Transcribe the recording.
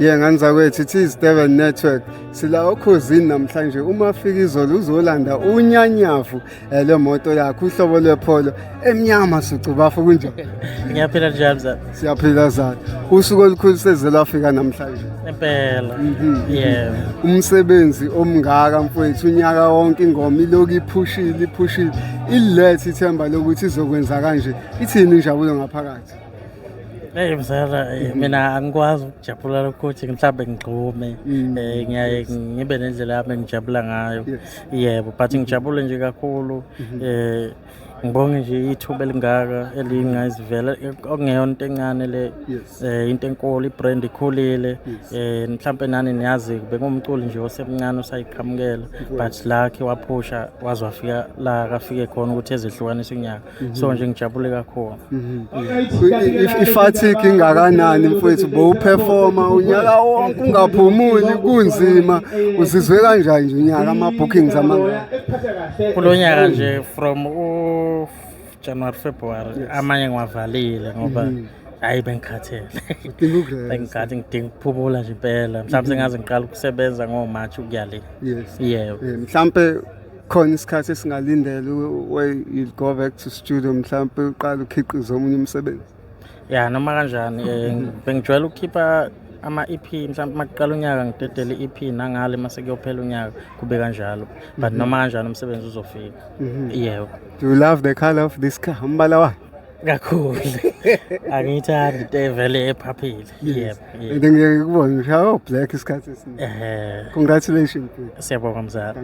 ngani zakwethu it is Durban Network. Sila ukhosini namhlanje uma afika izolo uzolanda unyanyavu le moto yakhe uhlobo lwepholo emnyama sicubafu kunjani. Ngiyaphila njalo mzala. Siyaphila zala. Usuku olukhulu sezela afika namhlanje. Impela. Yebo. Umsebenzi omngaka mfowethu unyaka wonke ingoma iloku iphushile. Ilethe ithemba lokuthi izokwenza kanje. Ithini injabulo ngaphakathi? Hey mzala, mina angikwazi ukujabula ukuthi mhlawumbe ngigqume. Ngiyaye ngibe nendlela yami engijabula ngayo. Yebo, but ngijabule nje kakhulu. Ngibonge nje ithuba elingaka elingayizivela okungeyona into encane le into enkulu ibrand ikhulile mhlawumbe nani niyazi bengumculi nje osemncane osayiqhamukela but lakhe waphusha waze wafika la akafike khona ukuthi ezehlukanisa unyaka so nje ngijabule kakhulu. Ifatigue ingakanani mfowethu bowuperforma unyaka wonke ungaphumuli kunzima uzizwe kanjani nje unyaka ama bookings amangaka kulonyaka nje from January February amanye ngiwavalile ngoba hayi bengikhathele bengikhathi ngidinga ukuphumula nje impela mhlawumbe sengaze ngiqala ukusebenza ngoMarch ukuyale. Yebo mhlawumbe khona isikhathi esingalindele where you go back to studio mhlawumbe uqala ukhiqiza omunye umsebenzi. Noma kanjani bengijwayele ukukhipha ama-EP mhlawumbe maqala unyaka ngidedele i-EP nangale mase kuyophela unyaka kube kanjalo but noma kanjani umsebenzi uzofika. Yebo. Do you love the color of this car umbala wakhe? Kakhulu angiyithandi into evele ephaphile. Yebo. Ngeke ngikubone ngishayo black isikhathi esiningi. Congratulations. Siyabonga mzala.